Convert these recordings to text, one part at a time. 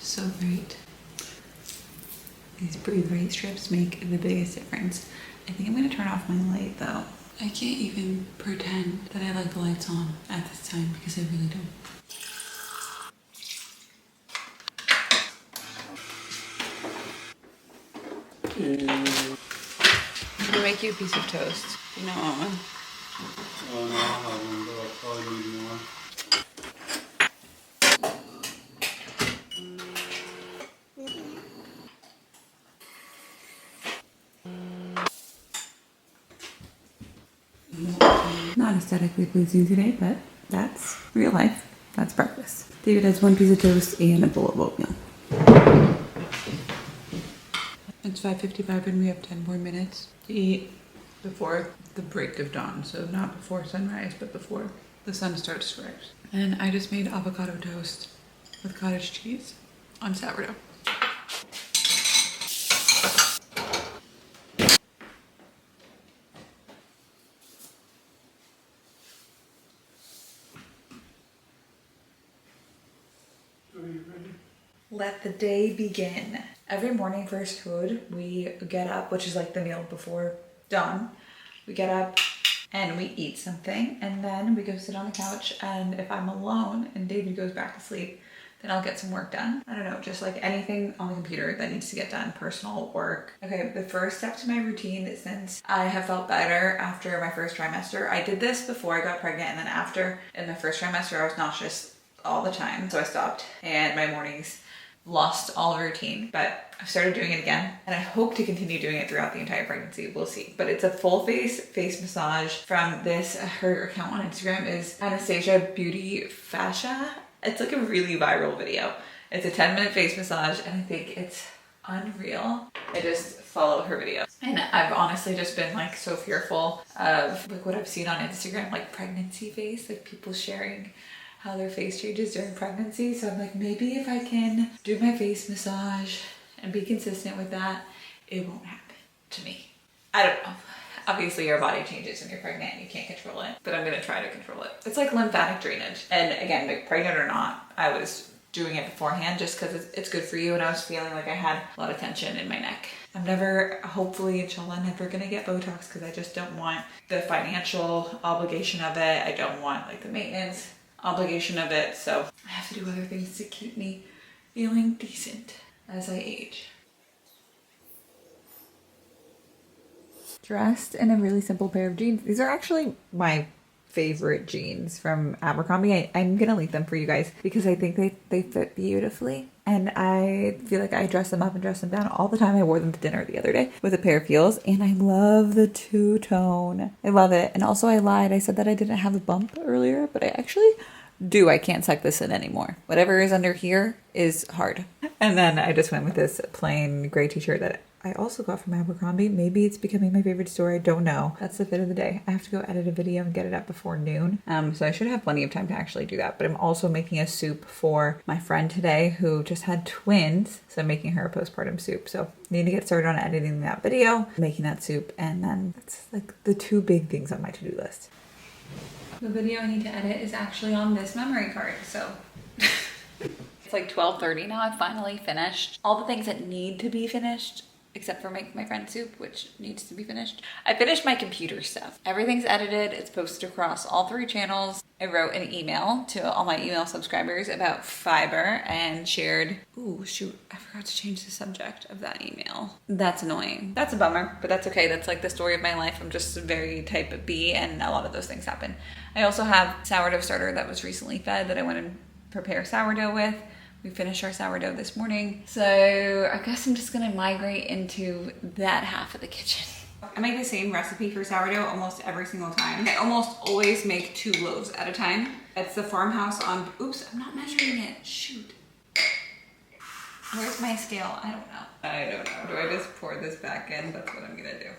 So great. These breathe right strips make the biggest difference. I think I'm gonna turn off my light though. I can't even pretend that I like the lights on at this time because I really don't. I'm gonna make you a piece of toast. You know, Owen. Oh no, I have one, but I'll probably need more. Not aesthetically pleasing today, but that's real life. That's breakfast. David has one piece of toast and a bowl of oatmeal. It's 5:55 and we have 10 more minutes to eat before the break of dawn. So not before sunrise, but before the sun starts to rise. And I just made avocado toast with cottage cheese on sourdough. Are you ready? Let the day begin. Every morning first food, we get up, which is like the meal before dawn. We get up and we eat something and then we go sit on the couch, and if I'm alone and David goes back to sleep, then I'll get some work done. I don't know, just like anything on the computer that needs to get done, personal work. Okay, the first step to my routine, since I have felt better after my first trimester. I did this before I got pregnant, and then after, in my first trimester, I was nauseous all the time. So I stopped and my mornings lost all routine, but I've started doing it again and I hope to continue doing it throughout the entire pregnancy. We'll see. But it's a full face massage from this, her account on Instagram is Anastasia Beauty Fascia. It's like a really viral video. It's a 10-minute face massage and I think it's unreal. I just follow her videos. And I've honestly just been like so fearful of like what I've seen on Instagram, like pregnancy face, like people sharing how their face changes during pregnancy. So I'm like, maybe if I can do my face massage and be consistent with that, it won't happen to me. I don't know. Obviously your body changes when you're pregnant and you can't control it, but I'm gonna try to control it. It's like lymphatic drainage. And again, like pregnant or not, I was doing it beforehand just because it's good for you, and I was feeling like I had a lot of tension in my neck. I'm never, hopefully, inshallah, never gonna get Botox because I just don't want the financial obligation of it. I don't want like the maintenance obligation of it, so I have to do other things to keep me feeling decent as I age. Dressed in a really simple pair of jeans. These are actually my favorite jeans from Abercrombie. I'm gonna link them for you guys because I think they fit beautifully, and I feel like I dress them up and dress them down all the time. I wore them to dinner the other day with a pair of heels, and I love the two-tone. I love it. And also I lied. I said that I didn't have a bump earlier, but I actually do. I can't suck this in anymore. Whatever is under here is hard. And then I just went with this plain gray t-shirt that I also got from Abercrombie. Maybe it's becoming my favorite store. I don't know. That's the fit of the day. I have to go edit a video and get it up before noon. So I should have plenty of time to actually do that. But I'm also making a soup for my friend today who just had twins. So I'm making her a postpartum soup. So I need to get started on editing that video, making that soup. And then that's like the two big things on my to-do list. The video I need to edit is actually on this memory card. So it's like 12:30 now. I finally finished all the things that need to be finished, except for making my friend's soup, which needs to be finished. I finished my computer stuff. Everything's edited. It's posted across all 3 channels. I wrote an email to all my email subscribers about fiber and shared, ooh, shoot, I forgot to change the subject of that email. That's annoying. That's a bummer, but that's okay. That's like the story of my life. I'm just very type B, and a lot of those things happen. I also have sourdough starter that was recently fed that I want to prepare sourdough with. We finished our sourdough this morning. So I guess I'm just gonna migrate into that half of the kitchen. I make the same recipe for sourdough almost every single time. I almost always make 2 loaves at a time. It's the farmhouse on, oops, I'm not measuring it, shoot. Where's my scale? I don't know. I don't know. Do I just pour this back in? That's what I'm gonna do.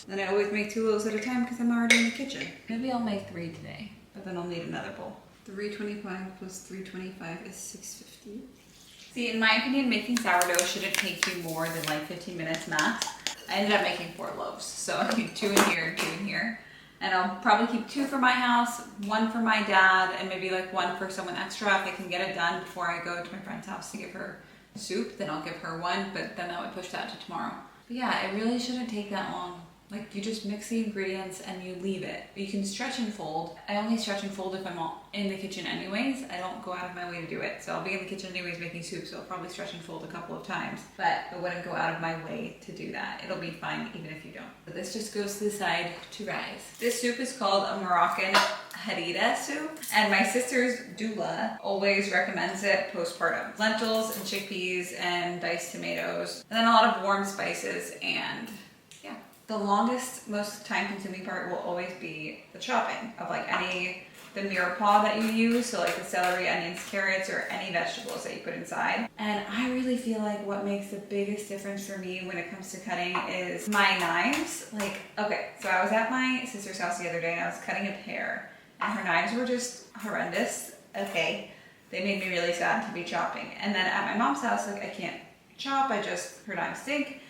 Then I always make 2 loaves at a time because I'm already in the kitchen. Maybe I'll make 3 today, but then I'll need another bowl. 325 plus 325 is 650. See, in my opinion, making sourdough shouldn't take you more than like 15 minutes max. I ended up making 4 loaves. So I need 2 in here and 2 in here. And I'll probably keep 2 for my house, 1 for my dad, and maybe like 1 for someone extra if I can get it done before I go to my friend's house to give her soup. Then I'll give her 1, but then that would push that to tomorrow. But yeah, it really shouldn't take that long. Like, you just mix the ingredients and you leave it. You can stretch and fold. I only stretch and fold if I'm in the kitchen anyways. I don't go out of my way to do it. So I'll be in the kitchen anyways making soup, so I'll probably stretch and fold a couple of times. But I wouldn't go out of my way to do that. It'll be fine even if you don't. But this just goes to the side to rise. This soup is called a Moroccan harira soup. And my sister's doula always recommends it postpartum. Lentils and chickpeas and diced tomatoes. And then a lot of warm spices and the longest, most time-consuming part will always be the chopping of like the mirepoix that you use, so like the celery, onions, carrots, or any vegetables that you put inside. And I really feel like what makes the biggest difference for me when it comes to cutting is my knives. Like, okay, so I was at my sister's house the other day and I was cutting a pear, and her knives were just horrendous. Okay, they made me really sad to be chopping. And then at my mom's house, like I can't chop, her knives stink.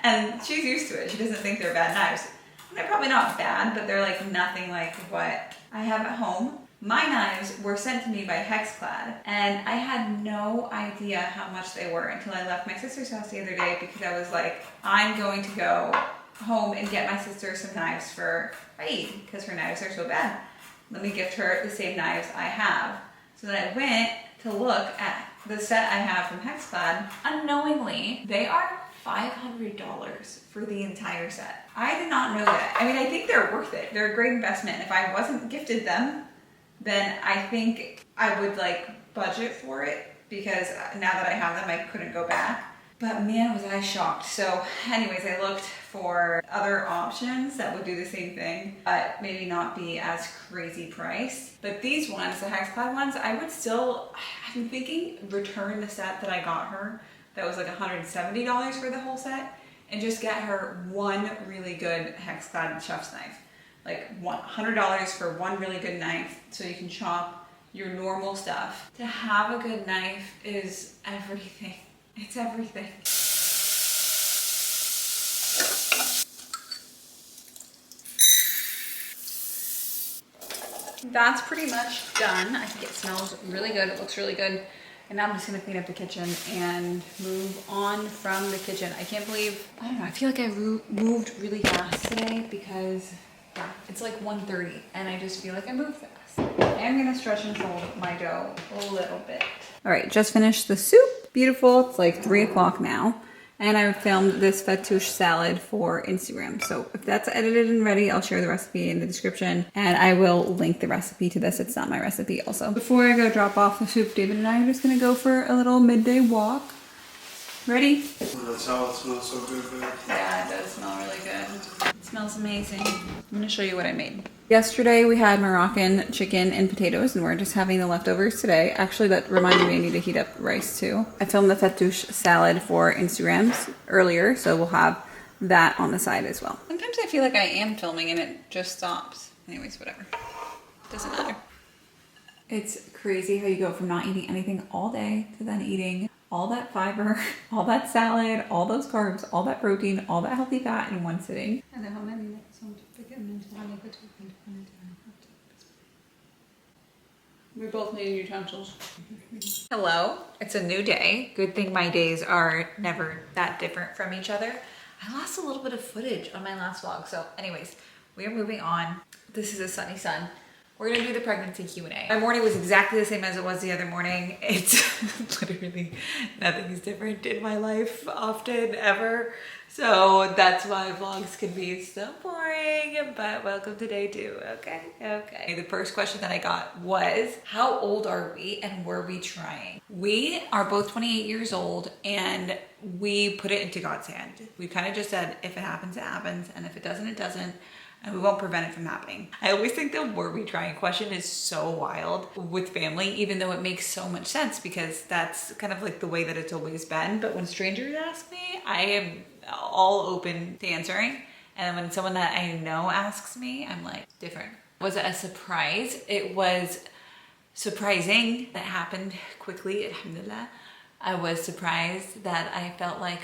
And she's used to it. She doesn't think they're bad knives. They're probably not bad, but they're like nothing like what I have at home. My knives were sent to me by Hexclad, and I had no idea how much they were until I left my sister's house the other day, because I was like, I'm going to go home and get my sister some knives for Eid, because her knives are so bad. Let me gift her the same knives I have. So then I went to look at the set I have from Hexclad. Unknowingly, they are $500 for the entire set. I did not know that. I mean, I think they're worth it. They're a great investment. And if I wasn't gifted them, then I think I would like budget for it, because now that I have them, I couldn't go back. But man, was I shocked. So anyways, I looked for other options that would do the same thing, but maybe not be as crazy priced. But these ones, the Hexclad ones, I'm thinking return the set that I got her. That was like $170 for the whole set, and just get her 1 really good Hexclad chef's knife. Like $100 for 1 really good knife, so you can chop your normal stuff. To have a good knife is everything. It's everything. That's pretty much done. I think it smells really good. It looks really good. And now I'm just gonna clean up the kitchen and move on from the kitchen. I can't believe, I don't know, I feel like I moved really fast today, because yeah, it's like 1:30 and I just feel like I moved fast. I'm gonna stretch and fold my dough a little bit. All right, just finished the soup. Beautiful, it's like 3 o'clock now. And I filmed this fattoush salad for Instagram. So if that's edited and ready, I'll share the recipe in the description, and I will link the recipe to this. It's not my recipe also. Before I go drop off the soup, David and I are just gonna go for a little midday walk. Ready? Well, the salad smells so good, babe. Yeah, it does smell really good. It smells amazing. I'm gonna show you what I made. Yesterday we had Moroccan chicken and potatoes, and we're just having the leftovers today. Actually, that reminded me I need to heat up rice too. I filmed the fattoush salad for Instagrams earlier, so we'll have that on the side as well. Sometimes I feel like I am filming and it just stops. Anyways, whatever. Doesn't matter. It's crazy how you go from not eating anything all day to then eating all that fiber, all that salad, all those carbs, all that protein, all that healthy fat in one sitting. We both need utensils. Hello, it's a new day. Good thing my days are never that different from each other. I lost a little bit of footage on my last vlog. So anyways, we are moving on. This is a sunny sun. We're gonna do the pregnancy Q&A. My morning was exactly the same as it was the other morning. It's literally nothing's different in my life often, ever. So that's why vlogs can be so boring, but welcome to day 2, okay? Okay. The first question that I got was, how old are we and were we trying? We are both 28 years old, and we put it into God's hand. We kind of just said, if it happens, it happens, and if it doesn't, it doesn't. And we won't prevent it from happening. I always think the were we trying question is so wild with family, even though it makes so much sense, because that's kind of like the way that it's always been. But when strangers ask me, I am all open to answering. And then when someone that I know asks me, I'm like, different. Was it a surprise? It was surprising that happened quickly, alhamdulillah. I was surprised that I felt like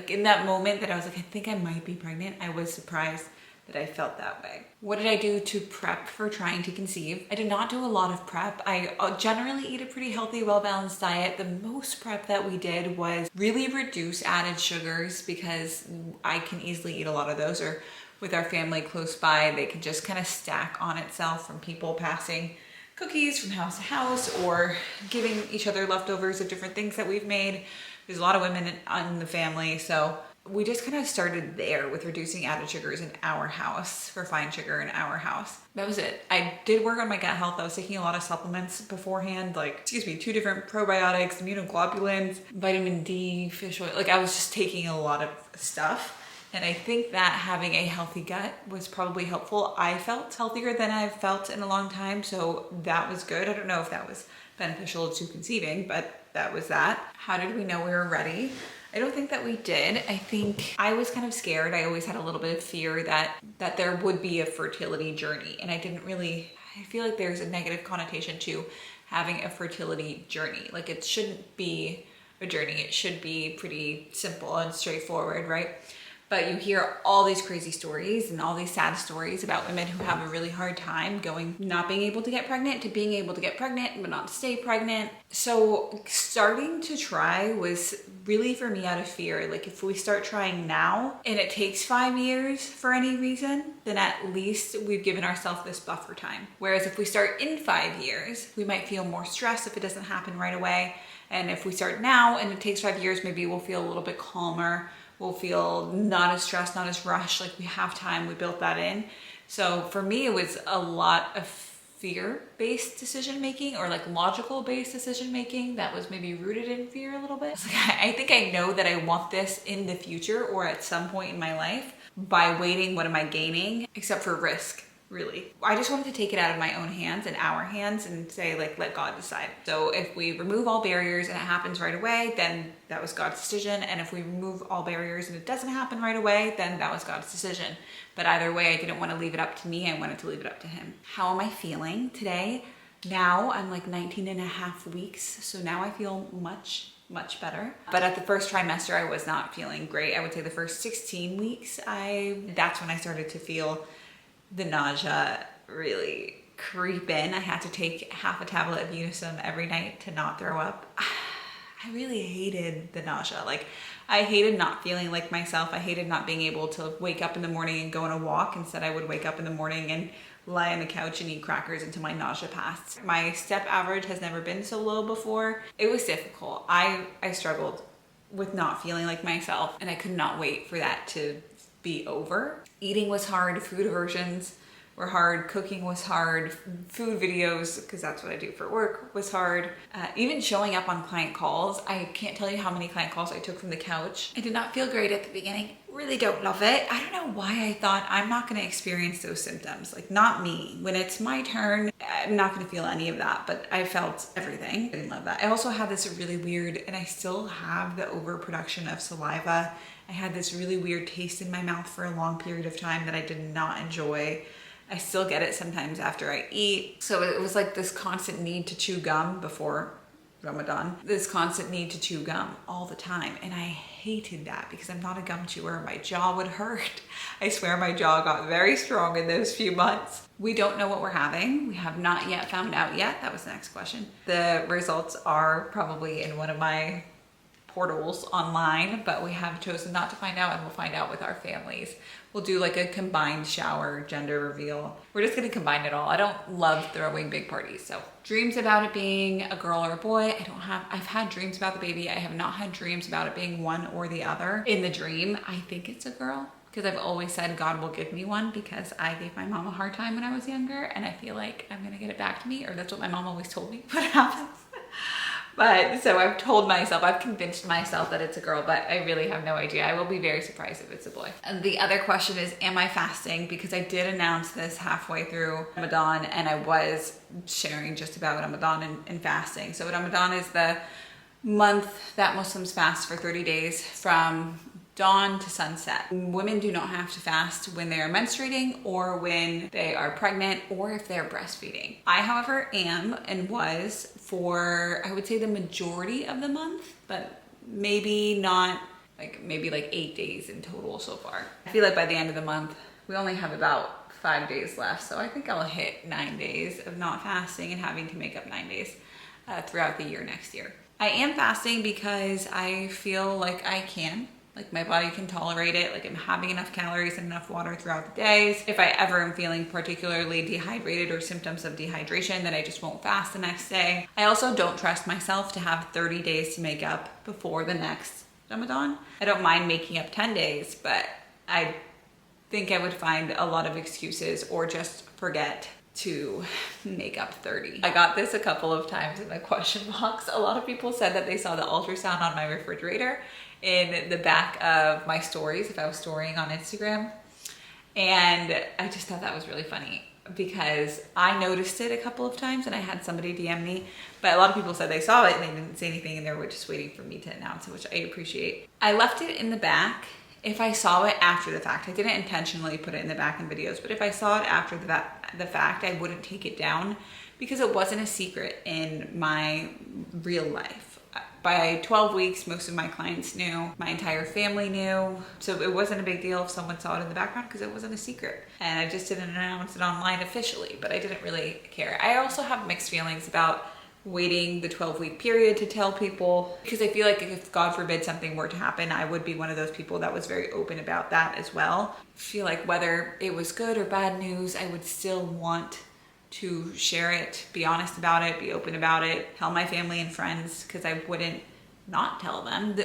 in that moment that I was like, I think I might be pregnant. I was surprised that I felt that way. What did I do to prep for trying to conceive? I did not do a lot of prep. I generally eat a pretty healthy, well-balanced diet. The most prep that we did was really reduce added sugars because I can easily eat a lot of those, or with our family close by, they can just kind of stack on itself from people passing cookies from house to house or giving each other leftovers of different things that we've made. There's a lot of women in the family, so we just kind of started there with reducing added sugars in our house, refined sugar in our house. That was it. I did work on my gut health. I was taking a lot of supplements beforehand, like, 2 different probiotics, immunoglobulins, vitamin D, fish oil. Like, I was just taking a lot of stuff. And I think that having a healthy gut was probably helpful. I felt healthier than I've felt in a long time, so that was good. I don't know if that was beneficial to conceiving, but that was that. How did we know we were ready? I don't think that we did. I think I was kind of scared. I always had a little bit of fear that there would be a fertility journey. And I feel like there's a negative connotation to having a fertility journey. Like, it shouldn't be a journey. It should be pretty simple and straightforward, right? But you hear all these crazy stories and all these sad stories about women who have a really hard time not being able to get pregnant to being able to get pregnant but not stay pregnant. So starting to try was really for me out of fear. Like, if we start trying now and it takes 5 years for any reason, then at least we've given ourselves this buffer time. Whereas if we start in 5 years, we might feel more stressed if it doesn't happen right away. And if we start now and it takes 5 years, maybe we'll feel a little bit calmer. We'll feel not as stressed, not as rushed, like we have time, we built that in. So for me, it was a lot of fear-based decision-making, or like logical-based decision-making that was maybe rooted in fear a little bit. It's like, I think I know that I want this in the future or at some point in my life. By waiting, what am I gaining? Except for risk. Really. I just wanted to take it out of my own hands and our hands and say, like, let God decide. So if we remove all barriers and it happens right away, then that was God's decision. And if we remove all barriers and it doesn't happen right away, then that was God's decision. But either way, I didn't want to leave it up to me. I wanted to leave it up to him. How am I feeling today? Now I'm like 19 and a half weeks. So now I feel much better. But at the first trimester, I was not feeling great. I would say the first 16 weeks, that's when I started to feel the nausea really creep in. I had to take half a tablet of Unisum every night to not throw up. I really hated the nausea. Like, I hated not feeling like myself. I hated not being able to wake up in the morning and go on a walk. Instead, I would wake up in the morning and lie on the couch and eat crackers until my nausea passed. My step average has never been so low before. It was difficult. I struggled with not feeling like myself, and I could not wait for that to be over. Eating was hard, food aversions were hard, cooking was hard, food videos, because that's what I do for work, was hard. Even showing up on client calls, I can't tell you how many client calls I took from the couch. I did not feel great at the beginning. Really don't love it. I don't know why I thought I'm not going to experience those symptoms. Like, not me. When it's my turn, I'm not going to feel any of that, but I felt everything. I didn't love that. I also had this really weird, and I still have the overproduction of saliva. I had this really weird taste in my mouth for a long period of time that I did not enjoy. I still get it sometimes after I eat. So it was like this constant need to chew gum before Ramadan. This constant need to chew gum all the time. And I hated that because I'm not a gum chewer. My jaw would hurt. I swear my jaw got very strong in those few months. We don't know what we're having. We have not yet found out yet. That was the next question. The results are probably in one of my portals online, but we have chosen not to find out, and we'll find out with our families. We'll do like a combined shower gender reveal. We're just gonna combine it all. I don't love throwing big parties. So dreams about it being a girl or a boy, I've had dreams about the baby. I have not had dreams about it being one or the other. In the dream, I think it's a girl, because I've always said God will give me one, because I gave my mom a hard time when I was younger, and I feel like I'm gonna get it back to me, or that's what my mom always told me would happen. But so I've convinced myself that it's a girl, but I really have no idea. I will be very surprised if it's a boy. And the other question is, am I fasting? Because I did announce this halfway through Ramadan, and I was sharing just about Ramadan and fasting. So Ramadan is the month that Muslims fast for 30 days from dawn to sunset. Women do not have to fast when they are menstruating or when they are pregnant or if they're breastfeeding. I, however, am and was for, I would say, the majority of the month, but maybe not, maybe 8 days in total so far. I feel like by the end of the month, We only have about 5 days left, so I think I'll hit 9 days of not fasting and having to make up 9 days throughout the year next year. I am fasting because I feel like I can. Like my body can tolerate it. Like I'm having enough calories and enough water throughout the days. If I ever am feeling particularly dehydrated or symptoms of dehydration, then I just won't fast the next day. I also don't trust myself to have 30 days to make up before the next Ramadan. I don't mind making up 10 days, but I think I would find a lot of excuses or just forget to make up 30. I got this a couple of times in the question box. A lot of people said that they saw the ultrasound on my refrigerator in the back of my stories if I was storying on Instagram. And I just thought that was really funny because I noticed it a couple of times and I had somebody DM me, but a lot of people said they saw it and they didn't say anything and they were just waiting for me to announce it, which I appreciate. I left it in the back if I saw it after the fact. I didn't intentionally put it in the back in videos, but if I saw it after the fact, I wouldn't take it down because it wasn't a secret in my real life. By 12 weeks, most of my clients knew, my entire family knew. So it wasn't a big deal if someone saw it in the background because it wasn't a secret. And I just didn't announce it online officially, but I didn't really care. I also have mixed feelings about waiting the 12-week period to tell people because I feel like if God forbid something were to happen, I would be one of those people that was very open about that as well. I feel like whether it was good or bad news, I would still want to share it, be honest about it, be open about it, tell my family and friends because I wouldn't not tell them,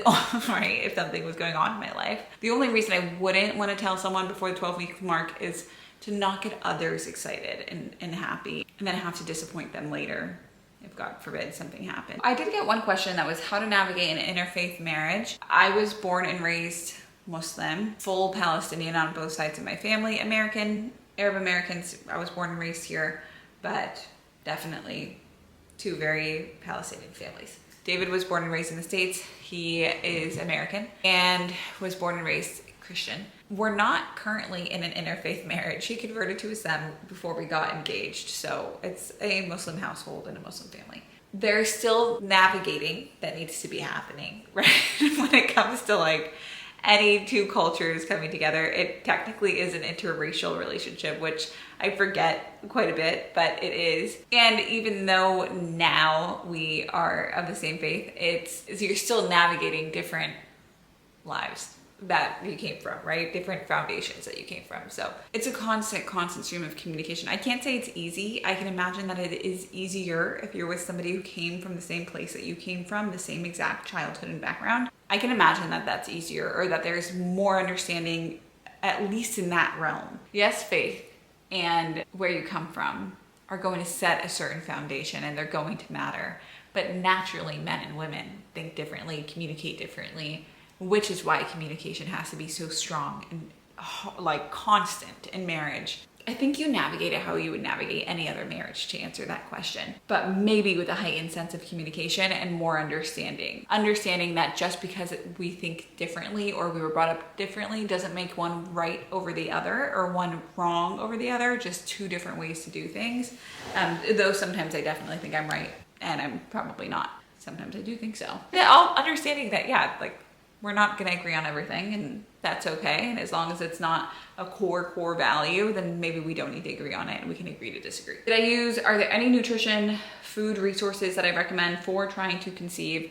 right, if something was going on in my life. The only reason I wouldn't want to tell someone before the 12-week mark is to not get others excited and happy and then have to disappoint them later if God forbid something happened. I did get one question that was how to navigate an interfaith marriage. I was born and raised Muslim, full Palestinian on both sides of my family, American, Arab Americans. I was born and raised here, but definitely two very Palestinian families. David was born and raised in the States. He is American and was born and raised Christian. We're not currently in an interfaith marriage. He converted to Islam before we got engaged. So it's a Muslim household and a Muslim family. There's still navigating that needs to be happening, right? When it comes to like any two cultures coming together, it technically is an interracial relationship, which I forget quite a bit, but it is. And even though now we are of the same faith, you're still navigating different lives that you came from, right? Different foundations that you came from. So it's a constant stream of communication. I can't say it's easy. I can imagine that it is easier if you're with somebody who came from the same place that you came from, the same exact childhood and background. I can imagine that that's easier or that there's more understanding, at least in that realm. Yes, faith and where you come from are going to set a certain foundation and they're going to matter. But naturally, men and women think differently, communicate differently, which is why communication has to be so strong and like constant in marriage. I think you navigate it how you would navigate any other marriage to answer that question, but maybe with a heightened sense of communication and more understanding. Understanding that just because we think differently or we were brought up differently doesn't make one right over the other or one wrong over the other, just two different ways to do things. Though sometimes I definitely think I'm right and I'm probably not. Sometimes I do think so. Yeah, all understanding that, yeah, like we're not gonna agree on everything and that's okay. And as long as it's not a core value, then maybe we don't need to agree on it and we can agree to disagree. Are there any nutrition, food resources that I recommend for trying to conceive?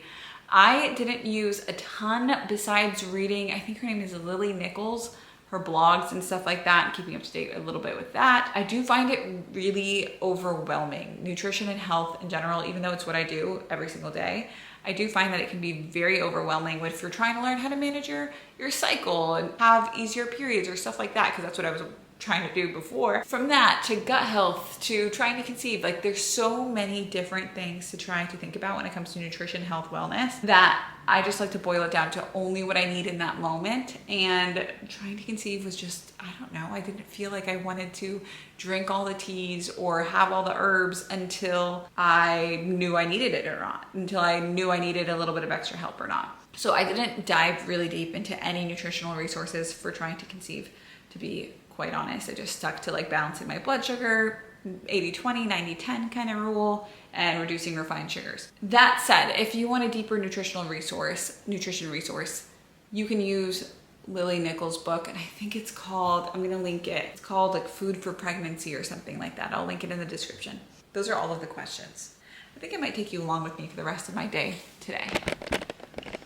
I didn't use a ton besides reading, I think her name is Lily Nichols, her blogs and stuff like that, and keeping up to date a little bit with that. I do find it really overwhelming. Nutrition and health in general, even though it's what I do every single day, I do find that it can be very overwhelming if you're trying to learn how to manage your cycle and have easier periods or stuff like that, because that's what I was trying to do before. From that to gut health to trying to conceive, like there's so many different things to try to think about when it comes to nutrition, health, wellness, that I just like to boil it down to only what I need in that moment. And trying to conceive was just, I don't know, I didn't feel like I wanted to drink all the teas or have all the herbs until I knew I needed it or not, until I knew I needed a little bit of extra help or not. So I didn't dive really deep into any nutritional resources for trying to conceive, to be quite honest. I just stuck to like balancing my blood sugar, 80-20, 90-10 kind of rule, and reducing refined sugars. That said, if you want a deeper nutrition resource, you can use Lily Nichols book, and I think it's called, I'm gonna link it. It's called like Food for Pregnancy or something like that. I'll link it in the description. Those are all of the questions. I think I might take you along with me for the rest of my day today.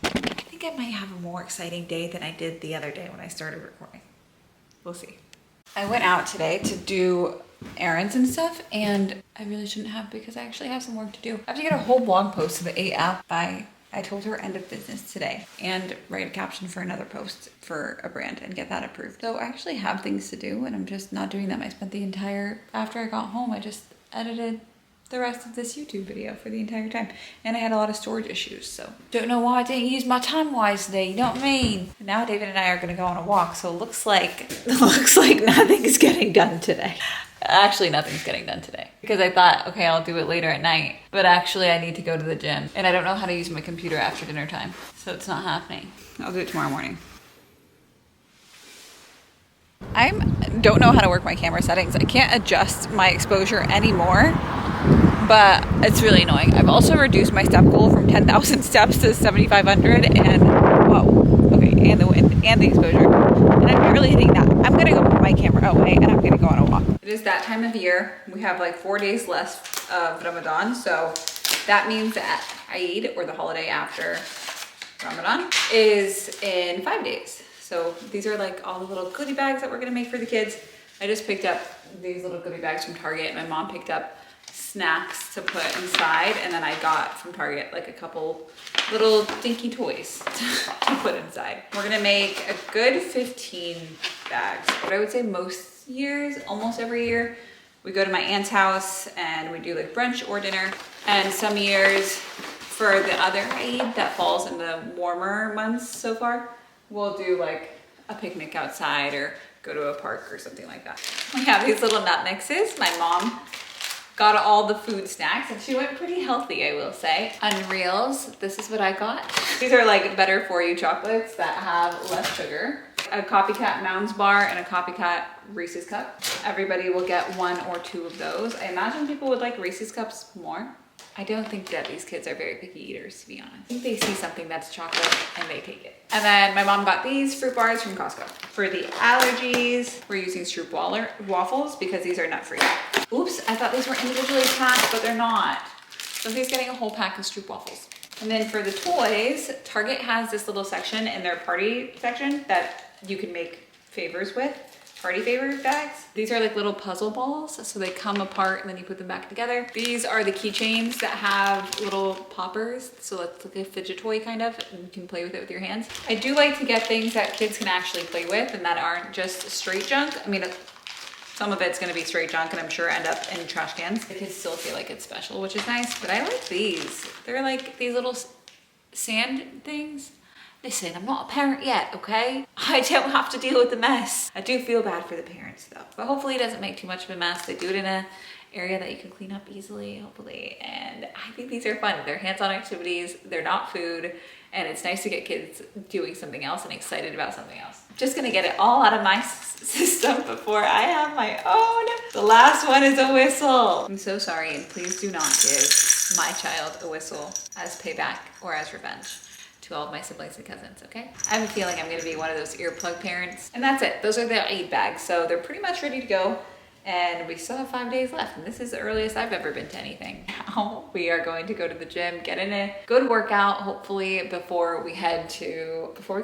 I think I might have a more exciting day than I did the other day when I started recording. We'll see. I went out today to do errands and stuff, and I really shouldn't have because I actually have some work to do. I have to get a whole blog post to the 8 app by, I told her, end of business today, and write a caption for another post for a brand and get that approved. So I actually have things to do, and I'm just not doing them. I spent the entire, after I got home, I just edited the rest of this YouTube video for the entire time. And I had a lot of storage issues, so don't know why I didn't use my time wisely, you know what I mean? Now David and I are gonna go on a walk, so it looks like nothing's getting done today. Actually, nothing's getting done today because I thought, okay, I'll do it later at night, but actually I need to go to the gym and I don't know how to use my computer after dinner time, so it's not happening. I'll do it tomorrow morning. I don't know how to work my camera settings. I can't adjust my exposure anymore, but it's really annoying. I've also reduced my step goal from 10,000 steps to 7,500, and whoa, okay, and the wind and the exposure, and I'm barely hitting that. I'm gonna go put my camera away and I'm gonna go on a walk. It is that time of year. We have like 4 days left of Ramadan, so that means that Eid, or the holiday after Ramadan, is in 5 days. So these are like all the little goodie bags that we're gonna make for the kids. I just picked up these little goodie bags from Target. My mom picked up snacks to put inside, and then I got from Target like a couple little dinky toys to put inside. We're gonna make a good 15 bags. But I would say most years, almost every year, we go to my aunt's house and we do like brunch or dinner. And some years, for the other Eid that falls in the warmer months so far, we'll do like a picnic outside or go to a park or something like that. We have these little nut mixes. My mom got all the food snacks and she went pretty healthy, I will say. Unreals, this is what I got. These are like better for you chocolates that have less sugar. A Copycat Mounds bar and a Copycat Reese's cup. Everybody will get 1 or 2 of those. I imagine people would like Reese's cups more. I don't think that these kids are very picky eaters, to be honest. I think they see something that's chocolate and they take it. And then my mom got these fruit bars from Costco. For the allergies, we're using Stroop waffles because these are nut-free. Oops, I thought these were individually packed, but they're not. So he's getting a whole pack of Stroop waffles. And then for the toys, Target has this little section in their party section that you can make favors with. Party favor bags. These are like little puzzle balls, so they come apart and then you put them back together. These are the keychains that have little poppers, so that's like a fidget toy kind of, and you can play with it with your hands. I do like to get things that kids can actually play with and that aren't just straight junk. I mean, some of it's gonna be straight junk and I'm sure end up in trash cans. The kids still feel like it's special, which is nice, but I like these. They're like these little sand things. Listen, I'm not a parent yet, okay? I don't have to deal with the mess. I do feel bad for the parents though, but hopefully it doesn't make too much of a mess. They do it in a area that you can clean up easily, hopefully. And I think these are fun. They're hands-on activities, they're not food, and it's nice to get kids doing something else and excited about something else. I'm just gonna get it all out of my system before I have my own. The last one is a whistle. I'm so sorry, and please do not give my child a whistle as payback or as revenge to all of my siblings and cousins, okay? I have a feeling I'm gonna be one of those earplug parents. And that's it, those are the Eid bags. So they're pretty much ready to go. And we still have 5 days left. And this is the earliest I've ever been to anything. Now we are going to go to the gym, get in a good workout, hopefully before we come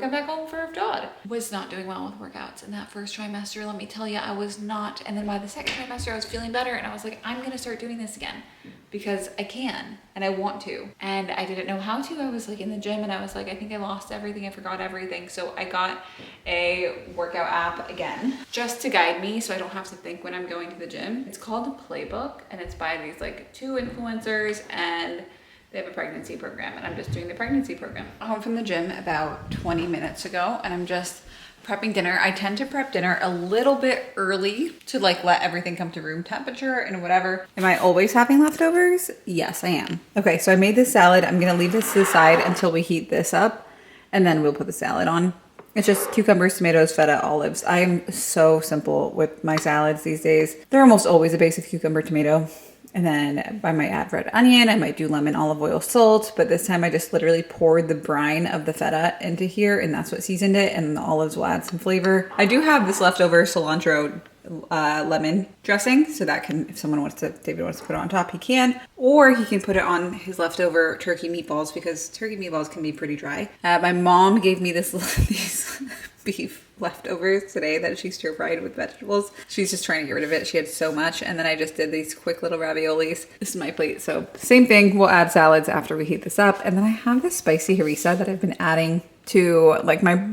back home for Ramadan. Was not doing well with workouts in that first trimester, let me tell you, I was not. And then by the second trimester, I was feeling better and I was like, I'm gonna start doing this again because I can and I want to. And I didn't know how to. I was like in the gym and I was like, I think I lost everything, I forgot everything. So I got a workout app again, just to guide me so I don't have to think when I'm going to the gym. It's called The Playbook and it's by these like 2 influencers and they have a pregnancy program and I'm just doing the pregnancy program. I'm home from the gym about 20 minutes ago and I'm just prepping dinner. I tend to prep dinner a little bit early to like let everything come to room temperature and whatever. Am I always having leftovers? Yes, I am. Okay, so I made this salad. I'm gonna leave this to the side until we heat this up and then we'll put the salad on. It's just cucumbers, tomatoes, feta, olives. I'm so simple with my salads these days. They're almost always a base of cucumber, tomato, And then I might add red onion. I might do lemon, olive oil, salt. But this time I just literally poured the brine of the feta into here, and that's what seasoned it. And the olives will add some flavor. I do have this leftover cilantro lemon dressing, so that can, if someone wants to, David wants to put it on top, he can, or he can put it on his leftover turkey meatballs, because turkey meatballs can be pretty dry. My mom gave me these beef leftovers today that she stir fried with vegetables. She's just trying to get rid of it. She had so much, and then I just did these quick little raviolis. This is my plate. So same thing, we'll add salads after we heat this up. And then I have this spicy harissa that I've been adding to like my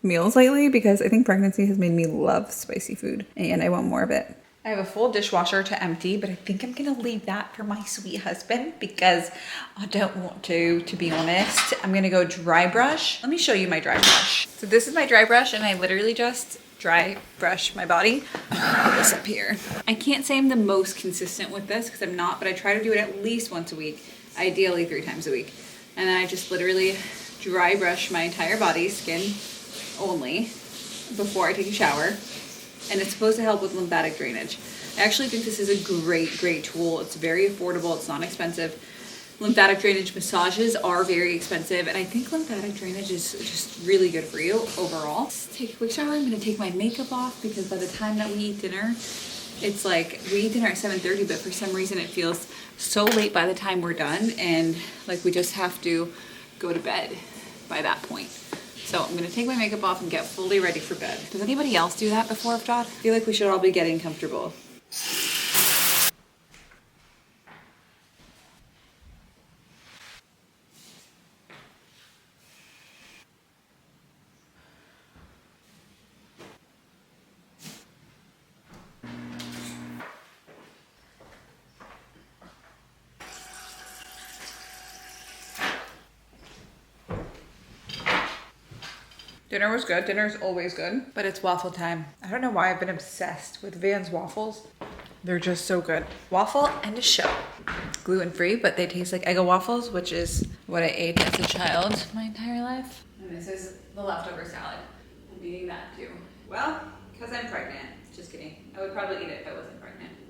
meals lately, because I think pregnancy has made me love spicy food and I want more of it. I have a full dishwasher to empty, but I think I'm gonna leave that for my sweet husband because I don't want to be honest. I'm gonna go dry brush. Let me show you my dry brush. So this is my dry brush, and I literally just dry brush my body. Put this up here. I can't say I'm the most consistent with this because I'm not, but I try to do it at least once a week, ideally 3 times a week. And then I just literally dry brush my entire body, skin only, before I take a shower. And it's supposed to help with lymphatic drainage. I actually think this is a great tool. It's very affordable, it's not expensive. Lymphatic drainage massages are very expensive, and I think lymphatic drainage is just really good for you overall. Let's take a quick shower. I'm gonna take my makeup off because by the time that we eat dinner, it's like, we eat dinner at 7:30, but for some reason it feels so late by the time we're done, and like we just have to go to bed by that point. So I'm gonna take my makeup off and get fully ready for bed. Does anybody else do that before Todd? I feel like we should all be getting comfortable. Dinner was good. Dinner's always good, but it's waffle time. I don't know why I've been obsessed with Van's waffles. They're just so good. Waffle and a show. Gluten-free, but they taste like Eggo waffles, which is what I ate as a child my entire life. And this is the leftover salad. I'm eating that too. Well, because I'm pregnant. Just kidding. I would probably eat it if I wasn't pregnant.